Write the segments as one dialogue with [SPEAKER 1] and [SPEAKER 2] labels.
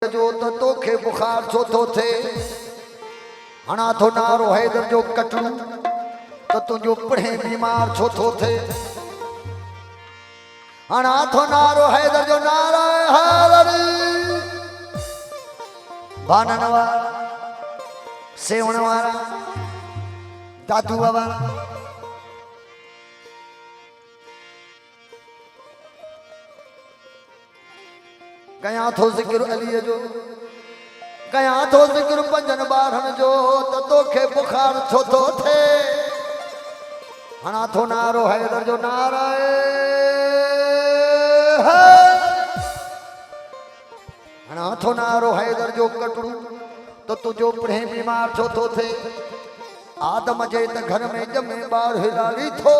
[SPEAKER 1] जो तोखे बुखार छो तो थे हणा थो नारो हैदर जो कटड़ू तो तुझो पढ़े बीमार छो तो थे हणा थो नारो हैदर जो नारा हैदर बानन वारा सेवण वारा दादू वारा कया थो जिक्र अली जो कया थो जिक्र पंजन बारन जो तो तोखे बुखार छो तो थे हणा थो नारो हैदर जो नारा हणा थो नारो हैदर जो कटड़ू तो तुझो पढ़े बीमार छो तो थे आदम जे त घर में जमे बार हिलाली थो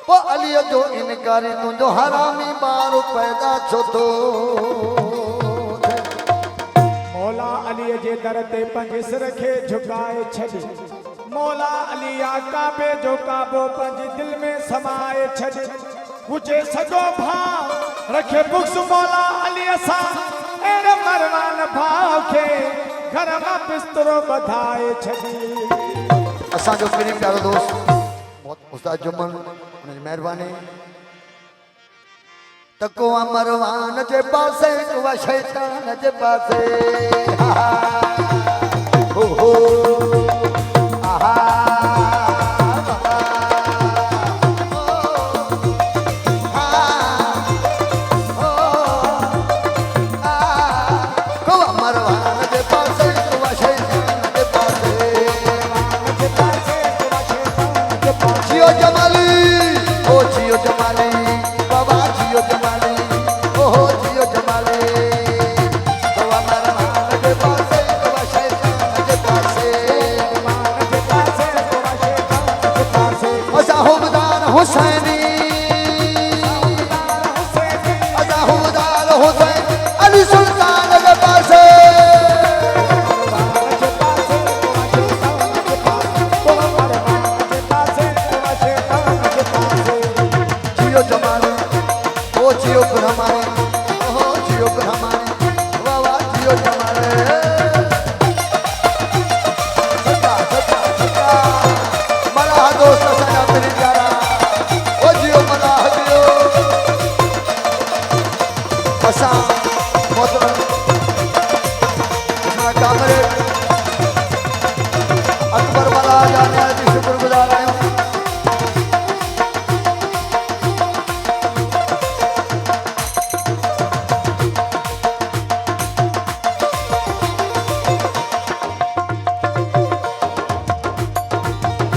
[SPEAKER 1] पो अली जो इनकारी तुझो हरामी बार पैदा छो तो
[SPEAKER 2] मौला अली जे दर ते पंज सिर खे झुकाए छॾ मौला अली आका पे जो काबो पंज दिल में समाए छॾ हुजे सॼो भाव रखे बुक्स मौला अली असां अहिड़े मरवान भाव खे घर मां बिस्तरो ॿधाए छॾ
[SPEAKER 1] असांजो प्रेम प्यारो दोस्त उस्ताद जुमन उनजी महिरबानी तको मरवान जे पासे कुआ शैतान जे पासे हो हो आहा हुसैनी अली सुल्तान के पासे जियो जमाने ओ जियो ब्रह्माने ओ जियो ब्रह्माने वाह वाह जियो जमाने सच्चा सच्चा सच्चा मला दोस्त सजा मेरी प्यारा अकबर वाला जाने की शुक्रगुजार आयो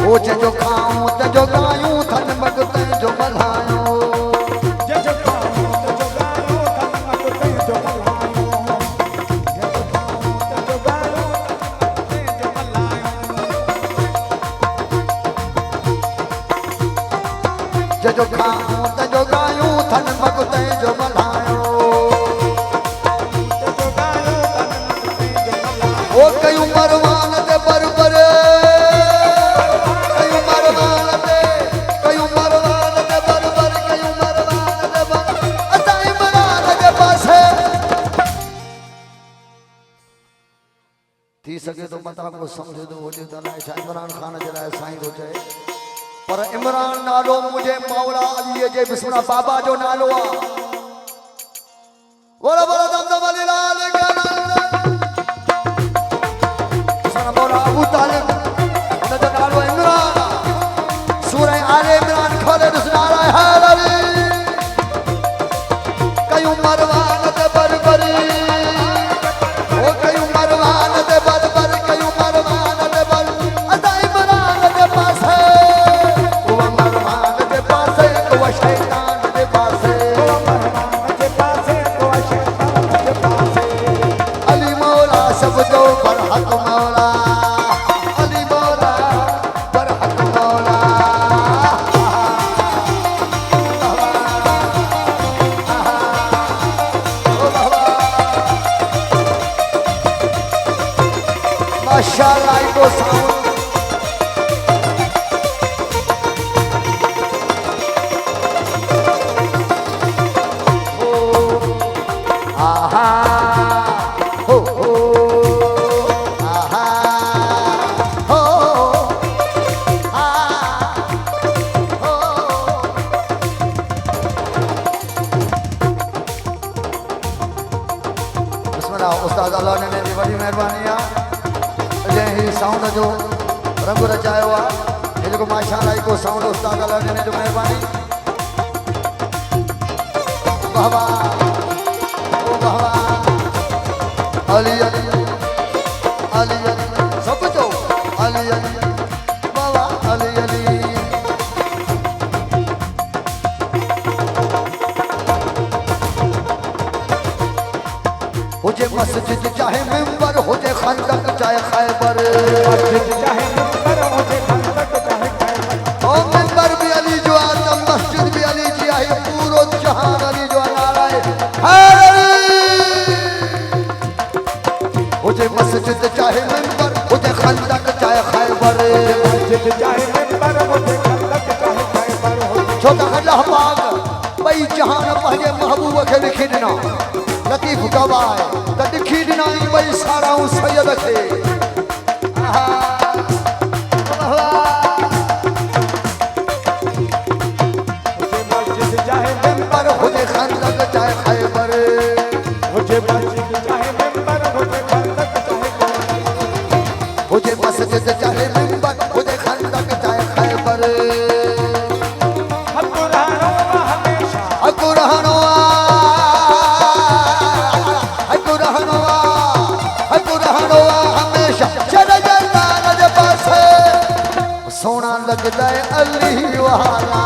[SPEAKER 1] वो जो खाऊं जो गायूं थन मगते जो मल्हायो जो खाऊं जो गायूं थन मगते जो मल्हायो ओ कयूं मरवान ते बरबर कयूं मरवान ते बरबर कयूं मरवान ते बर असां इमरान जे पासे थी सके तो मता को समझ दो होजे त अलाए छा इमरान खान जे लाइ साईं थो चए पर इमरान नालो मुझे मौला अली जे बिस्मिल्लाह बाबा जो नालो आ बोला बोला दमदम अली लाल सन मौला अबू तालिब उनजो नालो इमरान सूरह आले इमरान खोले नारा है अली कयूं मरवान ते बरबरी ओ कयूं मरवान ते बरबर कयूं मरवान ते बर अदा इमरान के पासे शैतान के पासे अली मौला सब जो बरहक मौला अली मौला बरहक मौला माशाअल्लाह को साउंड aha असांजा उस्ताद अलाने में जी वॾी महिरबानी आहे जंहिं ही साउंड जो रंग रचायो आहे ये जेको माशाअल्लाह को साउंड उस्ताद अलाने में जो महिरबानी वाह वाह अली अली अली अली सब चो अली अली बाबा अली अली हुजे मस्जिद चाहे मिंबर हुजे खंदक चाहे खैबर
[SPEAKER 2] मस्जिद चाहे मिंबर हुजे खंदक चाहे खैबर
[SPEAKER 1] ओ मिंबर भी अली जो आदम मस्जिद भी अली जी आहे पूरो जहान अली जो नाराए हुजे मस्जिद चाहे मिंबर हुजे खंदक चाहे खैबर
[SPEAKER 2] मस्जिद चाहे मिंबर हुजे खंदक चाहे खैबर
[SPEAKER 1] छोटा अल्लाह पाक भई जहान पंहिंजे महबूब खे लिखी ॾिना लतीफ गवाह है त लिखी ॾिना भई सारा सैयद खे
[SPEAKER 2] हुजे मस्जिद चाहे
[SPEAKER 1] मिंबर हुजे खंदक चाहे खैबर
[SPEAKER 2] हुजे मस्जिद चाहे मिंबर हुजे खंदक चाहे खैबर
[SPEAKER 1] हुजे मस्जिद चाहे मिंबर हुजे खंदक चाहे खैबर
[SPEAKER 2] हक़ रहनो हमेशा
[SPEAKER 1] हक़ रहनो हमेशा चढ़ जंदान जे पासे सोना लगदा है अली वाला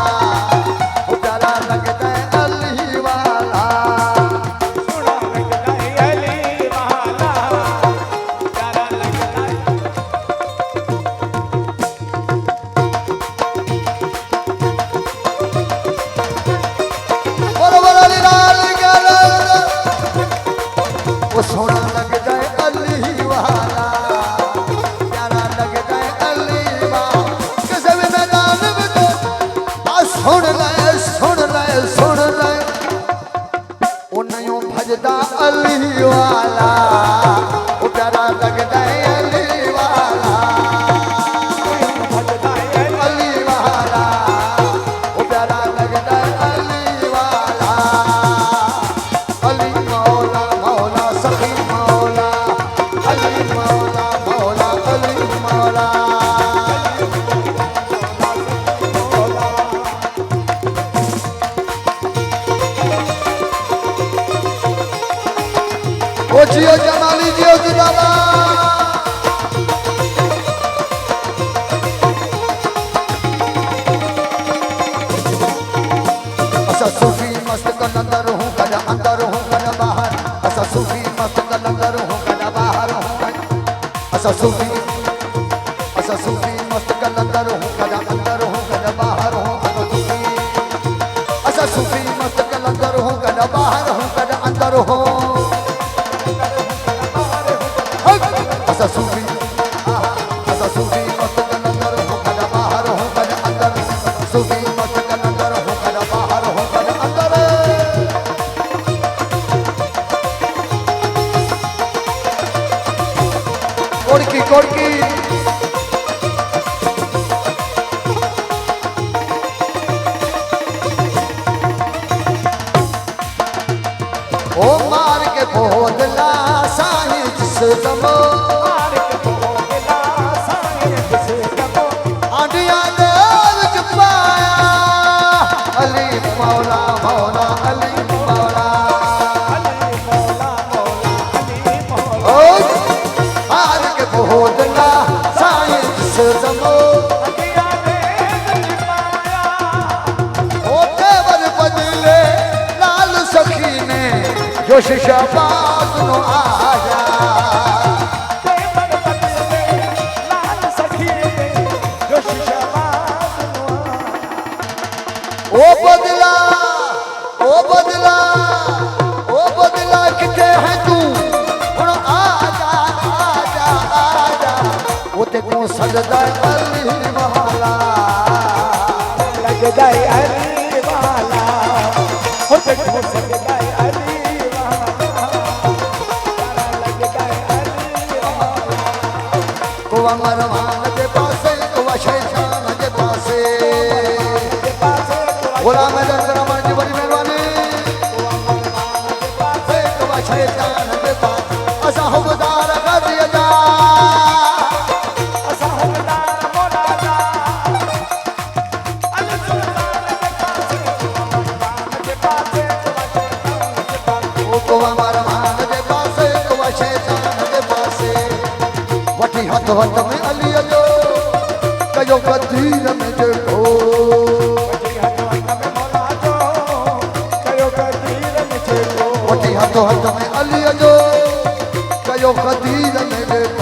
[SPEAKER 1] प्यारा लगदा है अली वाला
[SPEAKER 2] सोना लगदा है अली वाला प्यारा लगदा है
[SPEAKER 1] बोलो बोलो अली लाल गल वो सोना लगदा है अली वाला प्यारा लगदा है अली वाला किसे भी मैदान में तो आ सुन ले ओ नयो भजदा अली वाला वो प्यारा लगदा है अली वाला
[SPEAKER 2] भजदा है
[SPEAKER 1] अली वाला वो प्यारा लगदा है अली वाला अली मौला मौला सखी मौला अली मौला मौला अली मौला ओ जियो जमाली जियो जिंदाबाद असा सूफी मस्त कलंदर हूँ कदा अंदर हूँ कदा बाहर असा सूफी मस्त कलंदर हूँ कदा बाहर हूँ असा सूफी मस्त कलंदर हूँ कदा अंदर हूँ कदा बाहर हूँ असा सूफी मस्त कलंदर हूँ कदा बाहर हूँ कदा अंदर हूँ असा सूफी मस्त कलंदर हूँ कदा बाहर हूँ कदा अंदर सूफी मस्त कलंदर हूँ कदा बाहर हूँ कदा अंदर कोड़की कोड़की ओ मार के बोदला साईं जिस दमो
[SPEAKER 2] मार के बोला साईं जिसे दबो
[SPEAKER 1] आंडिया देव च पाया अली मौला मौला अली मौला
[SPEAKER 2] अली मौला मौला अली मौला
[SPEAKER 1] ओ मार के बोदला साईं जिस दमो
[SPEAKER 2] अगिया ने पाया
[SPEAKER 1] ओ देवर बदले लाल सखी ने जो शबाद नो आया
[SPEAKER 2] देवर बदले लाल सखी ने जो शबाद
[SPEAKER 1] ओ बदला ओ बदला ओ बदला किथे है तू हुन आजा आजा आजा वो ते को सजदा अली वाला
[SPEAKER 2] लगदा है अली वाला हो देखो लगदा है अली वाला लगदा है अली वाला
[SPEAKER 1] को मरवान के पासे को शैतान के पासे
[SPEAKER 2] के पास
[SPEAKER 1] गुलाम रमन जी बड़ी मेहरबानी को शैतान के पासे असां हुबदार गदीअ जा
[SPEAKER 2] असां हुबदार मौला जा अली सुल्तान जे पासे
[SPEAKER 1] को अरमान जे पासे को शैतान जे पासे वठी हथ हथ में अलीअ जो कयो कदीर में जेको वठी हथ हथ में अलीअ जो कयो कदीर में जेको